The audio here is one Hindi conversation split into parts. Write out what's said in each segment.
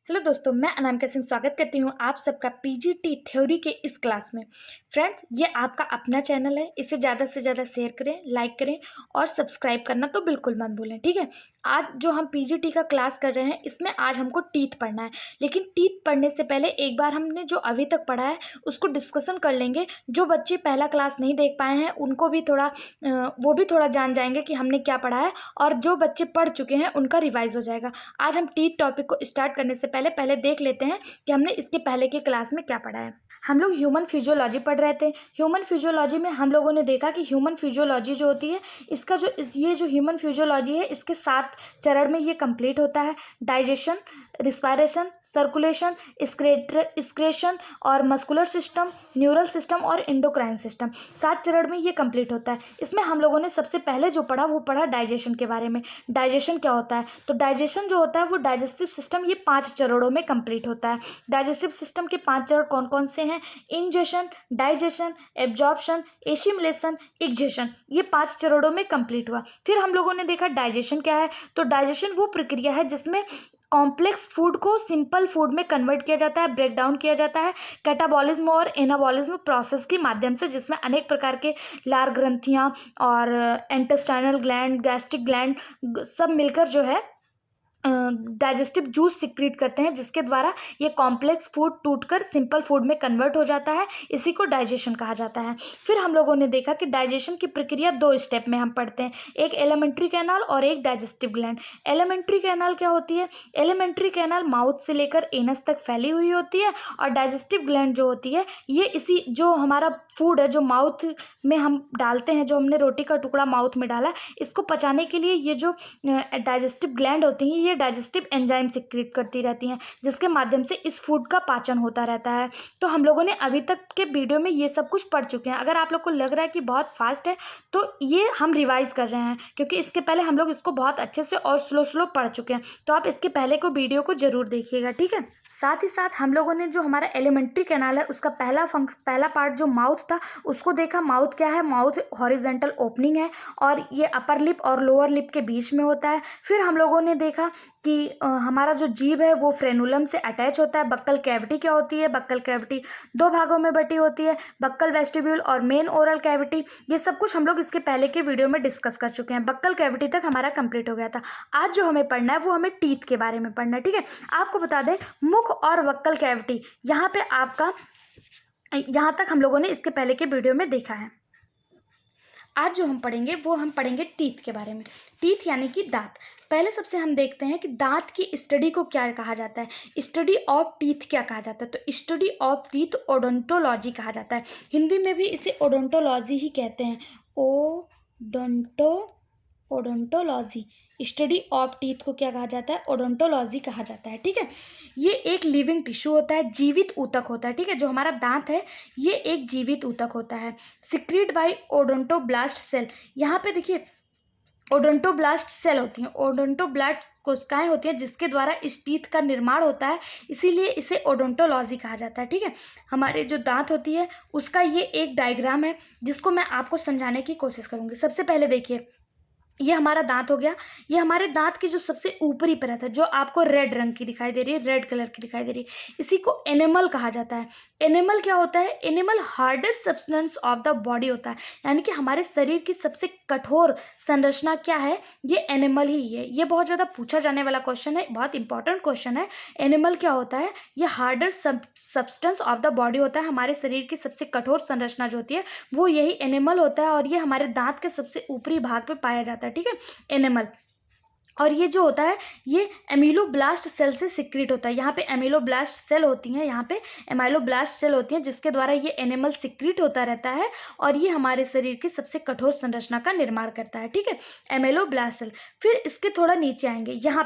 हेलो दोस्तों, मैं अनामिका सिंह स्वागत करती हूँ आप सबका पीजीटी थ्योरी के इस क्लास में। फ्रेंड्स, ये आपका अपना चैनल है, इसे ज़्यादा से ज़्यादा शेयर करें, लाइक करें और सब्सक्राइब करना तो बिल्कुल मत भूलें। ठीक है, आज जो हम पीजीटी का क्लास कर रहे हैं इसमें आज हमको टीथ पढ़ना है, लेकिन टीथ पढ़ने से पहले एक बार हमने जो अभी तक पढ़ा है उसको डिस्कशन कर लेंगे। जो बच्चे पहला क्लास नहीं देख पाए हैं उनको भी वो भी थोड़ा जान जाएंगे कि हमने क्या पढ़ा है, और जो बच्चे पढ़ चुके हैं उनका रिवाइज हो जाएगा। आज हम टीथ टॉपिक को स्टार्ट करने से पहले देख लेते हैं कि हमने इसके पहले के क्लास में क्या पढ़ा है। हम लोग ह्यूमन फिजियोलॉजी पढ़ रहे थे। ह्यूमन फिजियोलॉजी में हम लोगों ने देखा कि ह्यूमन फिजियोलॉजी जो होती है इसका ये जो ह्यूमन फिजियोलॉजी है इसके 7 चरण में ये कंप्लीट होता है। डाइजेशन, रिस्पायरेशन, सर्कुलेशन, एक्सक्रीशन और मस्कुलर सिस्टम, न्यूरल सिस्टम और एंडोक्राइन सिस्टम, 7 चरण में ये कंप्लीट होता है। इसमें हम लोगों ने सबसे पहले जो पढ़ा वो पढ़ा डाइजेशन के बारे में। डाइजेशन क्या होता है? तो डाइजेशन जो होता है वो डाइजेस्टिव सिस्टम ये 5 चरणों में कंप्लीट होता है। डाइजेस्टिव सिस्टम के 5 चरण कौन कौन से हैं? इंजेशन, डाइजेशन, एब्जॉर्प्शन, एसिमिलेशन, एक्जेशन, ये 5 चरणों में कंप्लीट हुआ। फिर हम लोगों ने देखा डाइजेशन क्या है। तो डाइजेशन वो प्रक्रिया है जिसमें कॉम्प्लेक्स फूड को सिंपल फूड में कन्वर्ट किया जाता है, ब्रेक डाउन किया जाता है कैटाबॉलिज्म और एनाबॉलिज्म प्रोसेस के माध्यम से, जिसमें अनेक प्रकार के लार ग्रंथियाँ और इंटेस्टाइनल ग्लैंड, गैस्ट्रिक ग्लैंड सब मिलकर जो है डाइजेस्टिव जूस सिक्रीट करते हैं, जिसके द्वारा ये कॉम्प्लेक्स फूड टूटकर सिंपल फूड में कन्वर्ट हो जाता है। इसी को डाइजेशन कहा जाता है। फिर हम लोगों ने देखा कि डाइजेशन की प्रक्रिया 2 स्टेप में हम पढ़ते हैं, एक एलिमेंट्री कैनाल और एक डाइजेस्टिव ग्लैंड। एलिमेंट्री कैनाल क्या होती है? एलिमेंट्री कैनाल माउथ से लेकर एनस तक फैली हुई होती है, और डाइजेस्टिव ग्लैंड जो होती है ये इसी जो हमारा फूड है जो माउथ में हम डालते हैं, जो हमने रोटी का टुकड़ा माउथ में डाला, इसको पचाने के लिए ये जो डाइजेस्टिव ग्लैंड होती हैं ये डाइजेस्टिव एंजाइम सिक्रीट करती रहती हैं, जिसके माध्यम से इस फूड का पाचन होता रहता है। तो हम लोगों ने अभी तक के वीडियो में ये सब कुछ पढ़ चुके हैं। अगर आप लोग को लग रहा है कि बहुत फास्ट है तो ये हम रिवाइज कर रहे हैं, क्योंकि इसके पहले हम लोग इसको बहुत अच्छे से और स्लो पढ़ चुके हैं। तो आप इसके पहले को वीडियो को जरूर देखिएगा। ठीक है, साथ ही साथ हम लोगों ने जो हमारा एलिमेंट्री कैनाल है उसका पहला पार्ट जो माउथ था उसको देखा। माउथ क्या है? माउथ हॉरिजेंटल ओपनिंग है और ये अपर लिप और लोअर लिप के बीच में होता है। फिर हम लोगों ने देखा कि हमारा जो जीभ है वो फ्रेनुलम से अटैच होता है। बक्कल कैविटी क्या होती है? बक्कल कैविटी 2 भागों में बटी होती है, बक्कल वेस्टिब्यूल और मेन ओरल कैविटी। ये सब कुछ हम लोग इसके पहले के वीडियो में डिस्कस कर चुके हैं। बक्कल कैविटी तक हमारा कंप्लीट हो गया था। आज जो हमें पढ़ना है वो हमें टीथ के बारे में पढ़ना है। ठीक है, आपको बता दें मुख और बक्कल कैविटी यहाँ पे आपका, यहाँ तक हम लोगों ने इसके पहले के वीडियो में देखा है। आज जो हम पढ़ेंगे वो हम पढ़ेंगे टीथ के बारे में। टीथ यानी कि दांत। पहले सबसे हम देखते हैं कि दांत की स्टडी को क्या कहा जाता है। स्टडी ऑफ टीथ क्या कहा जाता है? तो स्टडी ऑफ टीथ ओडोंटोलॉजी कहा जाता है। हिंदी में भी इसे ओडोंटोलॉजी ही कहते हैं। ओडोंटोलॉजी, स्टडी ऑफ टीथ को क्या कहा जाता है? ओडोंटोलॉजी कहा जाता है। ठीक है, ये एक लिविंग टिश्यू होता है, जीवित ऊतक होता है। ठीक है, जो हमारा दांत है ये एक जीवित ऊतक होता है। Secrete by odontoblast cell. यहाँ पे देखिए ओडोंटोब्लास्ट सेल होती हैं, ओडोंटोब्लास्ट कोशिकाएं होती हैं जिसके द्वारा इस टीथ का निर्माण होता है, इसीलिए इसे ओडोंटोलॉजी कहा जाता है। ठीक है, हमारे जो दांत होती है उसका ये एक डायग्राम है जिसको मैं आपको समझाने की कोशिश करूँगी। सबसे पहले देखिए, ये हमारा दांत हो गया। ये हमारे दांत की जो सबसे ऊपरी परत है जो आपको रेड रंग की दिखाई दे रही है, रेड कलर की दिखाई दे रही है, इसी को एनिमल कहा जाता है। एनिमल क्या होता है? Animal hardest substance of the body होता है, यानी कि हमारे शरीर की सबसे कठोर संरचना क्या है? ये एनिमल ही है। ये बहुत ज़्यादा पूछा जाने वाला क्वेश्चन है, बहुत इंपॉर्टेंट क्वेश्चन है। एनिमल क्या होता है? ये hardest substance of the body होता है। हमारे शरीर की सबसे कठोर संरचना जो होती है वो यही एनिमल होता है, और ये हमारे दांत के सबसे ऊपरी भाग पे पाया जाता है। ठीक है, एनिमल। और ये जो होता है ये एमिलोब्लास्ट सेल से सिक्रीट होता है। यहाँ पे एमिलोब्लास्ट सेल होती हैं, यहाँ पे एमाइलोब्लास्ट सेल होती हैं, जिसके द्वारा ये एनिमल सिक्रीट होता रहता है, और ये हमारे शरीर की सबसे कठोर संरचना का निर्माण करता है। ठीक है, एमिलोब्लास्ट सेल। फिर इसके थोड़ा नीचे आएंगे, यहाँ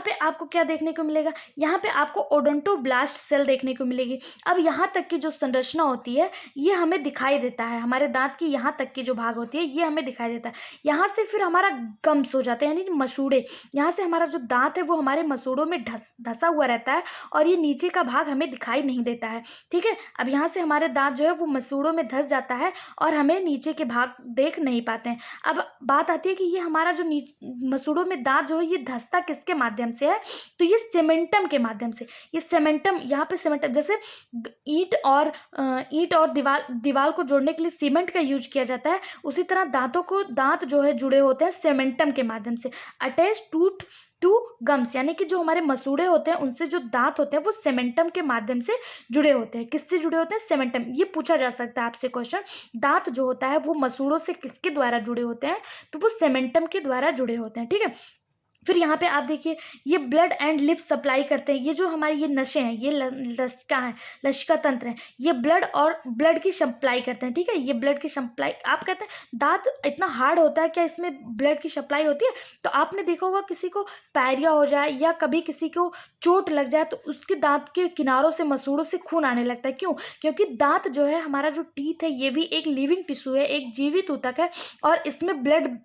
पे आपको क्या देखने को मिलेगा? यहाँ पे आपको ओडोंटोब्लास्ट सेल देखने को मिलेगी। अब यहाँ तक की जो संरचना होती है ये हमें दिखाई देता है, हमारे दांत की यहाँ तक की जो भाग होती है ये हमें दिखाई देता है। यहाँ से फिर हमारा गम्स हो जाते हैं, यानी मसूड़े मसूड़े, यहाँ से हमारा जो दांत है वो हमारे मसूड़ों में धसा हुआ रहता है और ये नीचे का भाग हमें दिखाई नहीं देता है। ठीक है, अब यहाँ से हमारे दांत जो है वो मसूड़ों में धस जाता है और हमें नीचे के भाग देख नहीं पाते हैं। अब बात आती है कि ये हमारा जो मसूड़ों में दांत जो है ये धसता किसके माध्यम से है, तो ये सीमेंटम के माध्यम से। ये सीमेंटम, यहाँ पे सीमेंटम जैसे ईंट और दीवार को जोड़ने के लिए सीमेंट का यूज किया जाता है, उसी तरह दांत जो है जुड़े होते हैं सीमेंटम के माध्यम से। अटैच टू गम्स, यानी कि जो हमारे मसूड़े होते हैं उनसे जो दांत होते हैं वो सीमेंटम के माध्यम से जुड़े होते हैं। किससे जुड़े होते हैं? सीमेंटम। ये पूछा जा सकता है आपसे क्वेश्चन, दांत जो होता है वो मसूड़ों से किसके द्वारा जुड़े होते हैं, तो वो सीमेंटम के द्वारा जुड़े होते हैं। ठीक है, फिर यहाँ पे आप देखिए ये ब्लड एंड लिम्फ सप्लाई करते हैं। ये जो हमारे ये नसें हैं, ये लसिका तंत्र है, ये ब्लड की सप्लाई करते हैं। ठीक है, ये ब्लड की सप्लाई, आप कहते हैं दांत इतना हार्ड होता है, क्या इसमें ब्लड की सप्लाई होती है? तो आपने देखा होगा किसी को पायरिया हो जाए या कभी किसी को चोट लग जाए तो उसके दांत के किनारों से मसूड़ों से खून आने लगता है। क्यों? क्योंकि दांत जो है, हमारा जो टीथ है, ये भी एक लिविंग टिश्यू है, एक जीवित ऊतक है और इसमें ब्लड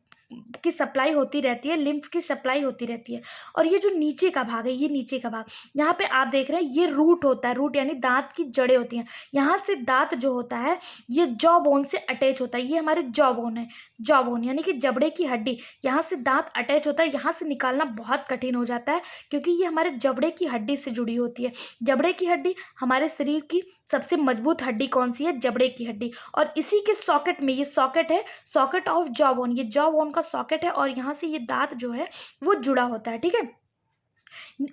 की सप्लाई होती रहती है, लिम्फ की सप्लाई होती रहती है। और ये जो नीचे का भाग है, ये नीचे का भाग, यहाँ पे आप देख रहे हैं ये रूट होता है। रूट यानी दांत की जड़ें होती हैं। यहाँ से दांत जो होता है ये जॉ बोन से अटैच होता है। ये हमारे जॉ बोन है, जॉ बोन यानी कि जबड़े की हड्डी, यहाँ से दांत अटैच होता है। यहाँ से निकालना बहुत कठिन हो जाता है क्योंकि ये हमारे जबड़े की हड्डी से जुड़ी होती है। जबड़े की हड्डी, हमारे शरीर की सबसे मजबूत हड्डी कौन सी है? जबड़े की हड्डी। और इसी के सॉकेट में, ये सॉकेट है, सॉकेट ऑफ जॉ बोन, ये जॉ बोन का सॉकेट है और यहाँ से ये दांत जो है वो जुड़ा होता है। ठीक है,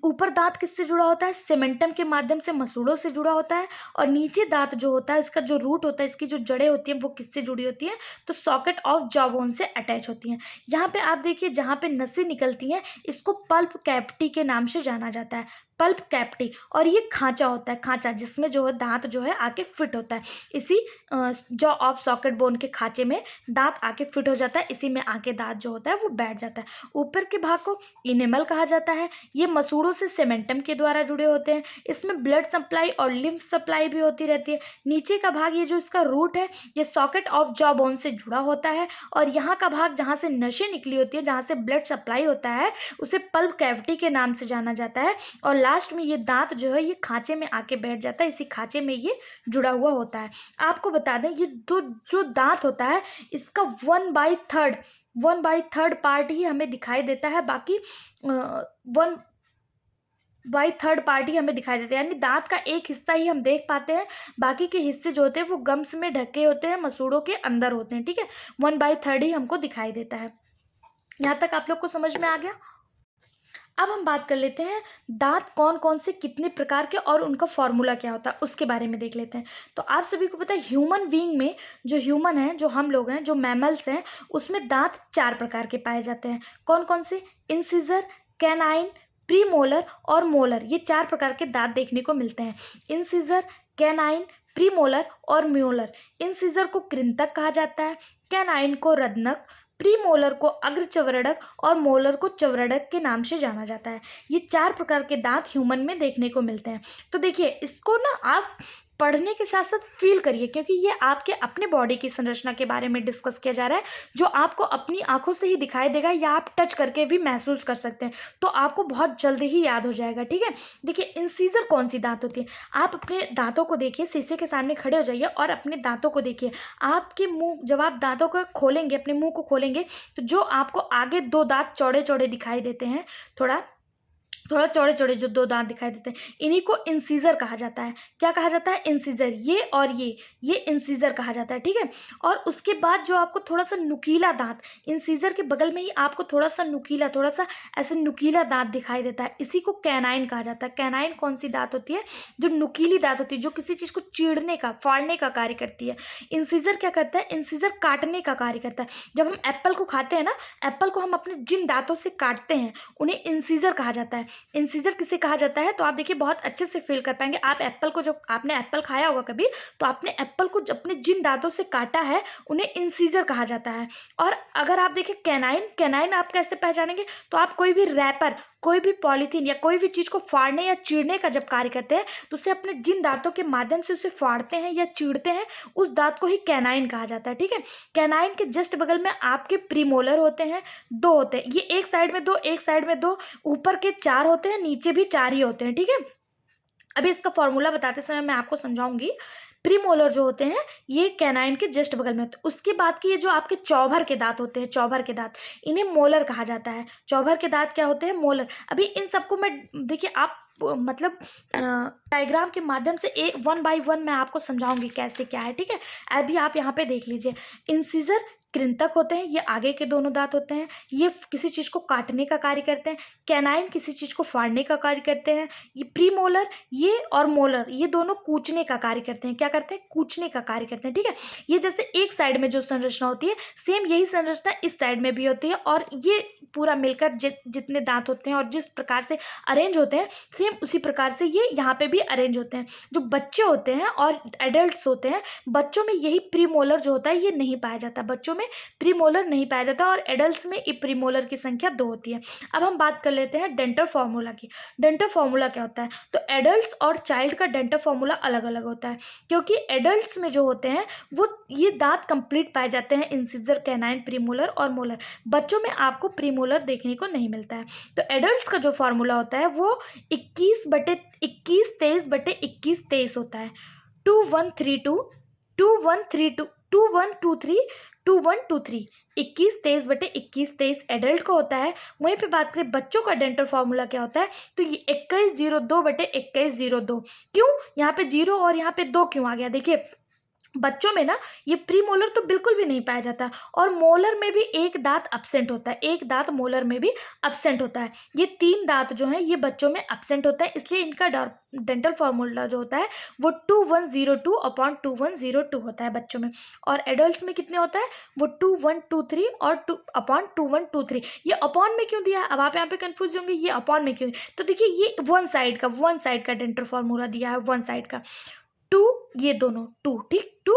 ऊपर दांत किससे जुड़ा होता है? सीमेंटम के माध्यम से, मसूड़ों से जुड़ा होता है। और नीचे दांत जो होता है, इसका जो रूट होता है, इसकी जो जड़ें होती हैं वो किससे जुड़ी होती हैं? तो सॉकेट ऑफ जॉ बोन से अटैच होती हैं। यहाँ पे आप देखिए जहाँ पे नसें निकलती हैं इसको पल्प कैविटी के नाम से जाना जाता है, पल्प कैविटी। और ये खांचा होता है, खांचा जिसमें जो है दांत जो है आके फिट होता है। इसी जॉ ऑफ सॉकेट बोन के खांचे में दांत आके फिट हो जाता है, इसी में आके दांत जो होता है वो बैठ जाता है। ऊपर के भाग को इनेमल कहा जाता है। ये मसूड़ों से सीमेंटम के द्वारा जुड़े होते हैं। इसमें ब्लड सप्लाई और लिम्फ सप्लाई भी होती रहती है। नीचे का भाग, ये जो इसका रूट है, ये सॉकेट ऑफ जॉ बोन से जुड़ा होता है। और यहाँ का भाग जहाँ से नसें निकली होती है, जहाँ से ब्लड सप्लाई होता है, उसे पल्प कैविटी के नाम से जाना जाता है। और लास्ट में ये दांत जो है ये खांचे में आके बैठ जाता है, इसी खांचे में ये जुड़ा हुआ होता है। आपको बता दें ये जो दांत होता है इसका 1/3 पार्ट ही हमें दिखाई देता है, बाकी 1/3 पार्ट ही हमें दिखाई देता है, यानी दांत का एक हिस्सा ही हम देख पाते हैं, बाकी के हिस्से जो होते हैं वो गम्स में ढके होते हैं, मसूड़ों के अंदर होते हैं। ठीक है, 1/3 ही हमको दिखाई देता है। यहाँ तक आप लोग को समझ में आ गया? अब हम बात कर लेते हैं दांत कौन कौन से कितने प्रकार के और उनका फॉर्मूला क्या होता है उसके बारे में देख लेते हैं। तो आप सभी को पता है ह्यूमन बीइंग में, जो ह्यूमन है, जो हम लोग हैं, जो मैमल्स हैं, उसमें दांत 4 प्रकार के पाए जाते हैं। कौन कौन से? इंसिजर, कैनाइन, प्रीमोलर और मोलर। ये 4 प्रकार के दांत देखने को मिलते हैं। इंसिजर, कैनाइन, प्रीमोलर और मोलर। इंसिजर को कृंतक कहा जाता है, कैनाइन को रत्नक, प्रीमोलर को अग्रचवरडक और मोलर को चवरडक के नाम से जाना जाता है। ये 4 प्रकार के दांत ह्यूमन में देखने को मिलते हैं। तो देखिए इसको ना आप पढ़ने के साथ साथ फील करिए, क्योंकि ये आपके अपने बॉडी की संरचना के बारे में डिस्कस किया जा रहा है, जो आपको अपनी आंखों से ही दिखाई देगा या आप टच करके भी महसूस कर सकते हैं, तो आपको बहुत जल्दी ही याद हो जाएगा। ठीक है, देखिए इंसीजर कौन सी दांत होती है? आप अपने दांतों को देखिए, शीशे के सामने खड़े हो जाइए और अपने दांतों को देखिए। आपके मुंह, जब आप दांतों को खोलेंगे, अपने मुंह को खोलेंगे, तो जो आपको आगे 2 दांत चौड़े चौड़े दिखाई देते हैं, थोड़ा चौड़े चौड़े जो 2 दांत दिखाई देते हैं, इन्हीं को इंसीजर कहा जाता है। क्या कहा जाता है? इंसीजर। ये और ये इंसीजर कहा जाता है। ठीक है, और उसके बाद जो आपको थोड़ा सा नुकीला दांत, इंसीजर के बगल में ही आपको थोड़ा सा ऐसे नुकीला दांत दिखाई देता है, इसी को कैनाइन कहा जाता है। कैनाइन कौन सी दांत होती है? जो नुकीली दांत होती है, जो किसी चीज़ को चीरने का, फाड़ने का कार्य करती है। इंसीजर क्या करता है? इंसीजर काटने का कार्य करता है। जब हम एप्पल को खाते हैं ना, एप्पल को हम अपने जिन दांतों से काटते हैं उन्हें इंसीजर कहा जाता है। इंसीजर किसे कहा जाता है? तो आप देखिए बहुत अच्छे से फील कर पाएंगे। आप एप्पल को, जब आपने एप्पल खाया होगा कभी, तो आपने एप्पल को अपने जिन दांतों से काटा है उन्हें इंसीजर कहा जाता है। और अगर आप देखें कैनाइन आप कैसे पहचानेंगे? तो आप कोई भी रैपर, कोई भी पॉलीथीन या कोई भी चीज़ को फाड़ने या चीरने का जब कार्य करते हैं तो उसे अपने जिन दांतों के माध्यम से उसे फाड़ते हैं या चीरते हैं उस दांत को ही कैनाइन कहा जाता है। ठीक है, कैनाइन के जस्ट बगल में आपके प्रीमोलर होते हैं, 2 होते हैं। ये एक साइड में 2, एक साइड में 2, ऊपर के 4 होते हैं, नीचे भी 4 ही होते हैं। ठीक है, अभी इसका फॉर्मूला बताते समय मैं आपको समझाऊंगी। प्रीमोलर जो होते हैं ये कैनाइन के जस्ट बगल में होते हैं। उसके बाद की ये जो आपके चौभर के दांत होते हैं, चौभर के दांत, इन्हें मोलर कहा जाता है। चौभर के दांत क्या होते हैं? मोलर। अभी इन सबको मैं, देखिए आप मतलब डायग्राम के माध्यम से एक 1 बाय 1 मैं आपको समझाऊंगी कैसे क्या है। ठीक है, अभी आप यहाँ पे देख लीजिए। इंसिजर कृंतक होते हैं, ये आगे के दोनों दांत होते हैं, ये किसी चीज़ को काटने का कार्य करते हैं। कैनाइन किसी चीज़ को फाड़ने का कार्य करते हैं। ये प्रीमोलर ये और मोलर ये दोनों कूचने का कार्य करते हैं। क्या करते हैं? कूचने का कार्य करते हैं। ठीक है, ये जैसे एक साइड में जो संरचना होती है सेम यही संरचना इस साइड में भी होती है, और ये पूरा मिलकर जितने दांत होते हैं और जिस प्रकार से अरेंज होते हैं सेम उसी प्रकार से ये यहाँ पे भी अरेंज होते हैं। जो बच्चे होते हैं और एडल्ट्स होते हैं, बच्चों में यही प्रीमोलर जो होता है ये नहीं पाया जाता, बच्चों में प्रीमोलर नहीं पाया जाता, और एडल्ट्स में प्रीमोलर की संख्या 2 होती है। अब हम बात कर लेते हैं डेंटल फॉर्मूला की। डेंटल फॉर्मूला क्या होता है? तो एडल्ट्स और चाइल्ड का डेंटल फॉर्मूला अलग अलग होता है, क्योंकि एडल्ट्स में जो होते हैं वो ये दांत कंप्लीट पाए जाते हैं, इंसिजर, कैनाइन, प्रीमोलर और मोलर। बच्चों में आपको प्रीमोलर देखने को नहीं मिलता है। तो एडल्ट्स का जो फॉर्मूला होता है वो 21/21 होता है। 2132 2132 2123 2123 21/23 एडल्ट का होता है। वहीं पे बात करें बच्चों का डेंटल फॉर्मूला क्या होता है, तो ये 2102/2102। क्यों यहाँ पे 0 और यहाँ पे 2 क्यों आ गया? देखिए बच्चों में ना ये प्रीमोलर तो बिल्कुल भी नहीं पाया जाता, और मोलर में भी एक दांत एब्सेंट होता है, एक दांत मोलर में भी एब्सेंट होता है। ये 3 दांत जो हैं ये बच्चों में एब्सेंट होता है, इसलिए इनका डेंटल फॉर्मूला जो होता है वो 2102/2102 होता है बच्चों में। और एडल्ट्स में कितने होता है? वो 2123 और 2/2123। ये अपॉन में क्यों दिया? अब आप यहाँ पे कंफ्यूज होंगे ये अपॉन में क्यों? तो देखिए ये वन साइड का डेंटल फॉर्मूला दिया है, वन साइड का 2, ये दोनों 2, ठीक, 2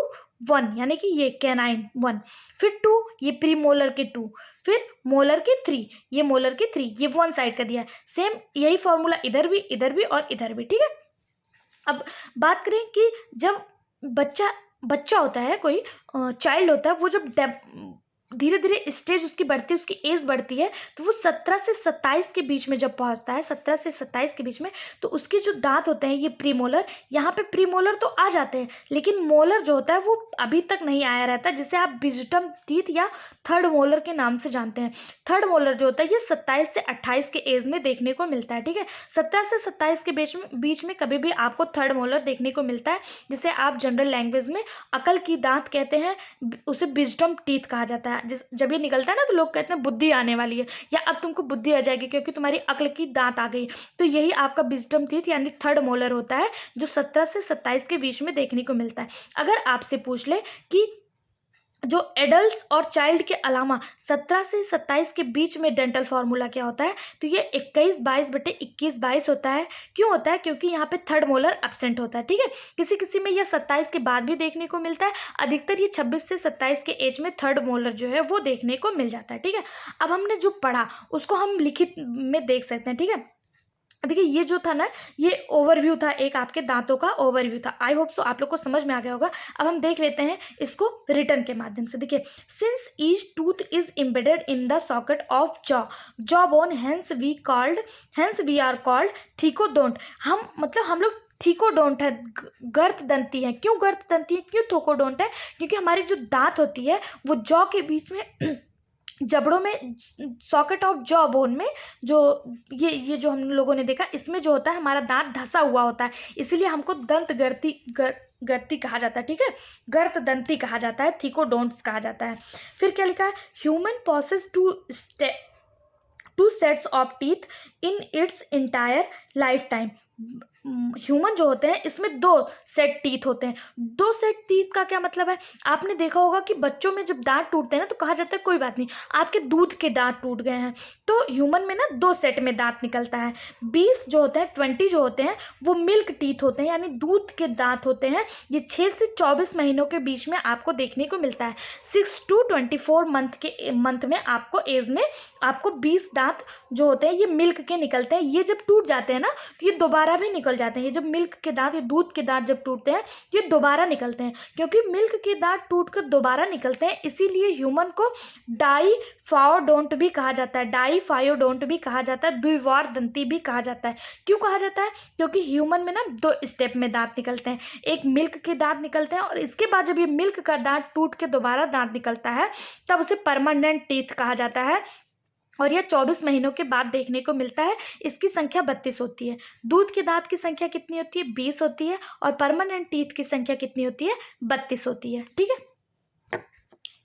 1 यानी कि ये कैनाइन 1, फिर 2 ये प्रीमोलर के 2, फिर मोलर के 3, ये मोलर के 3, ये वन साइड का दिया है। सेम यही फॉर्मूला इधर भी और इधर भी। ठीक है, अब बात करें कि जब बच्चा होता है, कोई चाइल्ड होता है, वो जब धीरे धीरे स्टेज उसकी बढ़ती है, उसकी एज बढ़ती है, तो वो 17 से 27 के बीच में जब पहुंचता है, 17 से 27 के बीच में, तो उसके जो दांत होते हैं ये प्रीमोलर, यहाँ पे प्रीमोलर तो आ जाते हैं लेकिन मोलर जो होता है वो अभी तक नहीं आया रहता, जिसे आप विजडम टीथ या थर्ड मोलर के नाम से जानते हैं। थर्ड मोलर जो होता है ये 27 से 28 के एज में देखने को मिलता है। ठीक है, 17 से 27 के बीच में कभी भी आपको थर्ड मोलर देखने को मिलता है, जिसे आप जनरल लैंग्वेज में अकल की दांत कहते हैं, उसे विजडम टीथ कहा जाता है। जब ये निकलता है ना तो लोग कहते हैं बुद्धि आने वाली है, या अब तुमको बुद्धि आ जाएगी क्योंकि तुम्हारी अक्ल की दांत आ गई। तो यही आपका विजडम टीथ यानी थर्ड मोलर होता है, जो 17 से 27 के बीच में देखने को मिलता है। अगर आपसे पूछ ले कि जो एडल्ट्स और चाइल्ड के अलावा 17 से 27 के बीच में डेंटल फार्मूला क्या होता है, तो ये 21/22 होता है। क्यों होता है? क्योंकि यहाँ पे थर्ड मोलर एब्सेंट होता है। ठीक है, किसी किसी में ये 27 के बाद भी देखने को मिलता है, अधिकतर ये 26 से 27 के एज में थर्ड मोलर जो है वो देखने को मिल जाता है। ठीक है, अब हमने जो पढ़ा उसको हम लिखित में देख सकते हैं। ठीक है, देखिए ये जो था ना ये ओवरव्यू था, एक आपके दांतों का ओवरव्यू था। आई होप सो आप लोग को समझ में आ गया होगा। अब हम देख लेते हैं इसको रिटर्न के माध्यम से। देखिए, since each tooth is embedded in the socket of jaw bone hence we are called thecodont. हम लोग थीकोडोंट है, गर्त दंती है। क्यों गर्त दंती है, क्यों थोकोडोंट है? क्योंकि हमारी जो दांत होती है वो जॉ के बीच में जबड़ों में, सॉकेट ऑफ जॉ बोन में, जो ये जो हम लोगों ने देखा इसमें जो होता है हमारा दांत धंसा हुआ होता है, इसीलिए हमको दंत गर्ती कहा जाता है। ठीक है, गर्त दंती कहा जाता है, थीकोडोंट्स कहा जाता है। फिर क्या लिखा है? Human possesses two sets of teeth in its entire life time. Human जो होते हैं इसमें 2 सेट टीथ होते हैं। 2 सेट टीथ का क्या मतलब है? आपने देखा होगा कि बच्चों में जब दांत टूटते हैं ना तो कहा जाता है कोई बात नहीं, आपके दूध के दांत टूट गए हैं। तो ह्यूमन में ना 2 सेट में दांत निकलता है। 20 जो होते हैं, 20 जो होते हैं वो मिल्क टीथ होते हैं, यानी दूध के दांत होते हैं। ये 6 से 24 महीनों के बीच में आपको देखने को मिलता है। 6 to 24 मंथ में आपको एज में आपको 20 दांत जो होते हैं ये मिल्क के निकलते हैं। ये जब टूट जाते हैं ना तो ये दोबारा भी निकल जाते हैं। ये जब मिल्क के दांत, ये दूध के दांत जब टूटते हैं ये दोबारा निकलते हैं। क्योंकि मिल्क के दांत टूटकर दोबारा निकलते हैं इसीलिए ह्यूमन को डाईफायोडोंट भी कहा जाता है। डाईफायोडोंट भी कहा जाता है, द्विवार दंती भी कहा जाता है। क्यों कहा जाता है? क्योंकि ह्यूमन में ना 2 स्टेप में दांत निकलते हैं। एक मिल्क के दांत निकलते हैं और इसके बाद जब ये मिल्क का दांत टूट के दोबारा दांत निकलता है तब उसे परमानेंट टीथ कहा जाता है। और यह 24 महीनों के बाद देखने को मिलता है। इसकी संख्या 32 होती है। दूध के दांत की संख्या कितनी होती है? 20 होती है। और परमानेंट टीथ की संख्या कितनी होती है? 32 होती है। ठीक है,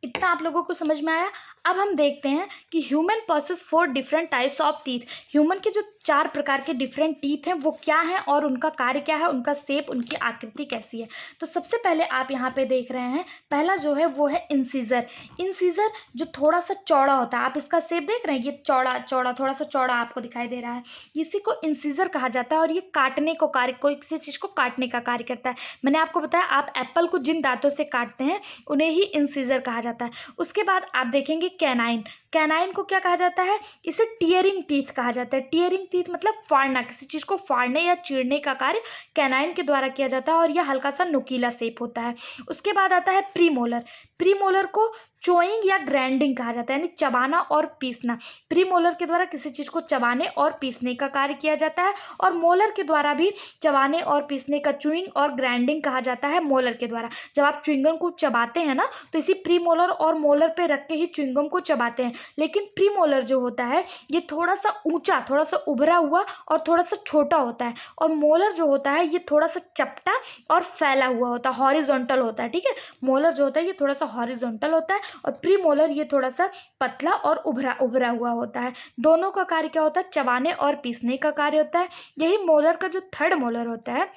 इतना आप लोगों को समझ में आया। अब हम देखते हैं कि human possesses 4 different types of teeth. Human के जो 4 प्रकार के डिफरेंट टीथ हैं वो क्या हैं और उनका कार्य क्या है, उनका शेप, उनकी आकृति कैसी है। तो सबसे पहले आप यहाँ पे देख रहे हैं, पहला जो है वो है इंसीजर। इंसीजर जो थोड़ा सा चौड़ा होता है, आप इसका शेप देख रहे हैं, ये चौड़ा चौड़ा थोड़ा सा चौड़ा आपको दिखाई दे रहा है, इसी को इंसीजर कहा जाता है। और ये काटने को कार्य, कोई किसी चीज़ को काटने का कार्य करता है। मैंने आपको बताया आप एप्पल को जिन दांतों से काटते हैं उन्हें ही इंसीजर कहा जाता है। उसके बाद आप देखेंगे कैनाइन। कैनाइन को क्या कहा जाता है? इसे टीयरिंग टीथ कहा जाता है। टीयरिंग टीथ मतलब फाड़ना, किसी चीज़ को फाड़ने या चीरने का कार्य कैनाइन के द्वारा किया जाता है और यह हल्का सा नुकीला शेप होता है। उसके बाद आता है प्रीमोलर। प्रीमोलर को चोइंग या ग्राइंडिंग कहा जाता है, यानी चबाना और पीसना। प्रीमोलर के द्वारा किसी चीज़ को चबाने और पीसने का कार्य किया जाता है। और मोलर के द्वारा भी चबाने और पीसने का चुइंग और ग्राइंडिंग कहा जाता है मोलर के द्वारा। जब आप च्युइंगम को चबाते हैं ना तो इसी प्रीमोलर और मोलर पे रख के ही च्युइंगम को चबाते हैं। लेकिन प्रीमोलर जो होता है ये थोड़ा सा ऊंचा, थोड़ा सा उभरा हुआ और थोड़ा सा छोटा होता है। और मोलर जो होता है ये थोड़ा सा चपटा और फैला हुआ होता है, हॉरिजॉन्टल होता है। ठीक है, मोलर जो होता है ये थोड़ा सा हॉरिजॉन्टल होता है और प्रीमोलर ये थोड़ा सा पतला और उभरा हुआ होता है। दोनों का कार्य क्या होता है? चबाने और पीसने का कार्य होता है। यही मोलर का जो थर्ड मोलर होता है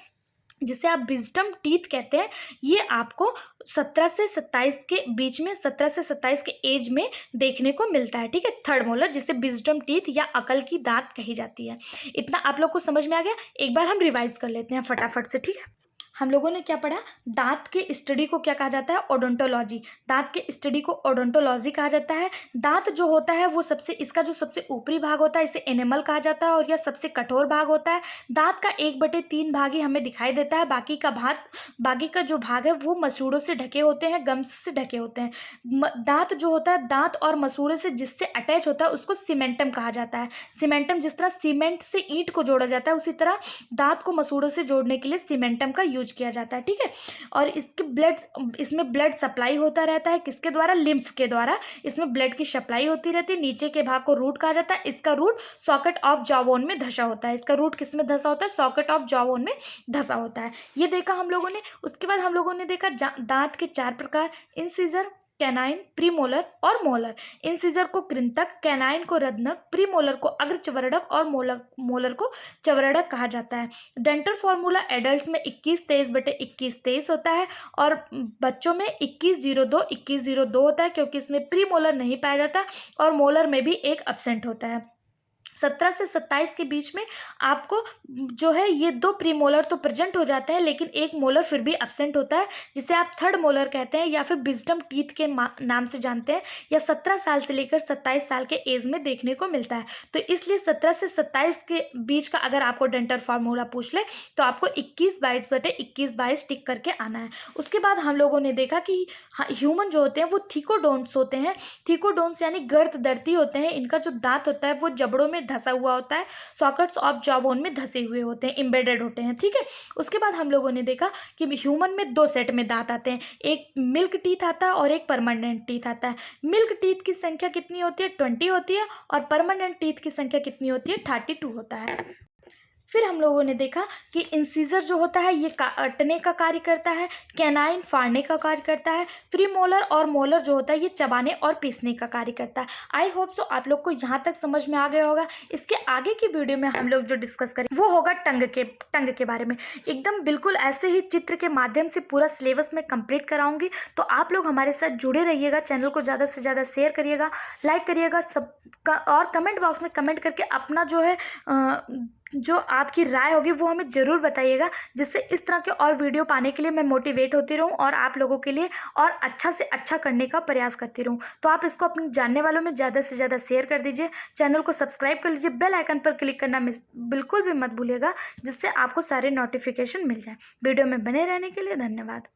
जिसे आप विजडम टीथ कहते हैं, ये आपको 17 से 27 के बीच में, 17 से 27 के एज में देखने को मिलता है। ठीक है, थर्ड मोलर जिसे विजडम टीथ या अकल की दांत कही जाती है। इतना आप लोग को समझ में आ गया। एक बार हम रिवाइज कर लेते हैं फटाफट से। ठीक है, हम लोगों ने क्या पढ़ा? दांत के स्टडी को क्या कहा जाता है? ओडोंटोलॉजी। दांत के स्टडी को ओडोंटोलॉजी कहा जाता है। दांत जो होता है वो इसका जो सबसे ऊपरी भाग होता है इसे एनिमल कहा जाता है और यह सबसे कठोर भाग होता है। दांत का 1/3 भाग ही हमें दिखाई देता है, बाकी का जो भाग है वो मसूड़ों से ढके होते हैं, गम्स से ढके होते हैं। दांत जो होता है, दांत और मसूड़े से जिससे अटैच होता है उसको सीमेंटम कहा जाता है। सीमेंटम, जिस तरह सीमेंट से ईंट को जोड़ा जाता है उसी तरह दांत को मसूड़ों से जोड़ने के लिए सीमेंटम का यूज किया जाता है। ठीक है, और इसमें ब्लड सप्लाई होता रहता है। किसके द्वारा? लिम्फ के द्वारा इसमें ब्लड की सप्लाई होती रहती है। नीचे के भाग को रूट कहा जाता है। इसका रूट सॉकेट ऑफ जॉबोन में धंसा होता है। इसका रूट किस में धंसा होता है? सॉकेट ऑफ जॉबोन में धंसा होता है। ये देखा हम लोगों ने। उसके बाद हम लोगों ने देखा दांत के 4 प्रकार, इंसिजर, कैनाइन, प्रीमोलर और मोलर। इंसिजर को कृंतक, कैनाइन को रत्नक, प्रीमोलर को अग्रचवर्णक और मोलर को चवर्णक कहा जाता है। डेंटल फॉर्मूला एडल्ट्स में 21-23/21-23 होता है और बच्चों में 2102-2102 होता है, क्योंकि इसमें प्रीमोलर नहीं पाया जाता और मोलर में भी एक एब्सेंट होता है। 17 से 27 के बीच में आपको जो है ये 2 प्रीमोलर तो प्रेजेंट हो जाते हैं, लेकिन एक मोलर फिर भी एब्सेंट होता है, जिसे आप थर्ड मोलर कहते हैं या फिर विजडम टीथ के नाम से जानते हैं। या 17 साल से लेकर 27 साल के एज में देखने को मिलता है। तो इसलिए 17 से 27 के बीच का अगर आपको डेंटल फॉर्मूला पूछ ले तो आपको 21/21/22 टिक करके आना है। उसके बाद हम लोगों ने देखा कि ह्यूमन जो होते हैं वो थीकोडोंट्स होते हैं। थीकोडोंट्स यानी गर्ददर्ती होते हैं। इनका जो दांत होता है वो जबड़ों में धंसा हुआ होता है, सॉकेट्स ऑफ जॉबोन में धंसे हुए होते हैं, एम्बेडेड होते हैं। ठीक है, उसके बाद हम लोगों ने देखा कि ह्यूमन में 2 सेट में दांत आते हैं, एक मिल्क टीथ आता है और एक परमानेंट टीथ आता है। मिल्क टीथ की संख्या कितनी होती है? 20 होती है और परमानेंट टीथ की संख्या कितनी होती है? 32 होता है। फिर हम लोगों ने देखा कि इंसीजर जो होता है ये काटने का कार्य करता है, कैनाइन फाड़ने का कार्य करता है, फ्री मोलर और मोलर जो होता है ये चबाने और पीसने का कार्य करता है। आई होप सो आप लोग को यहाँ तक समझ में आ गया होगा। इसके आगे की वीडियो में हम लोग जो डिस्कस करें वो होगा टंग के बारे में। एकदम बिल्कुल ऐसे ही चित्र के माध्यम से पूरा सिलेबस में कंप्लीट कराऊंगी, तो आप लोग हमारे साथ जुड़े रहिएगा। चैनल को ज़्यादा से ज़्यादा शेयर करिएगा, लाइक करिएगा और कमेंट बॉक्स में कमेंट करके अपना जो है जो आपकी राय होगी वो हमें ज़रूर बताइएगा, जिससे इस तरह के और वीडियो पाने के लिए मैं मोटिवेट होती रहूं और आप लोगों के लिए और अच्छा से अच्छा करने का प्रयास करती रहूं। तो आप इसको अपने जानने वालों में ज़्यादा से ज़्यादा शेयर कर दीजिए, चैनल को सब्सक्राइब कर लीजिए, बेल आइकन पर क्लिक करना बिल्कुल भी मत भूलिएगा, जिससे आपको सारे नोटिफिकेशन मिल जाए। वीडियो में बने रहने के लिए धन्यवाद।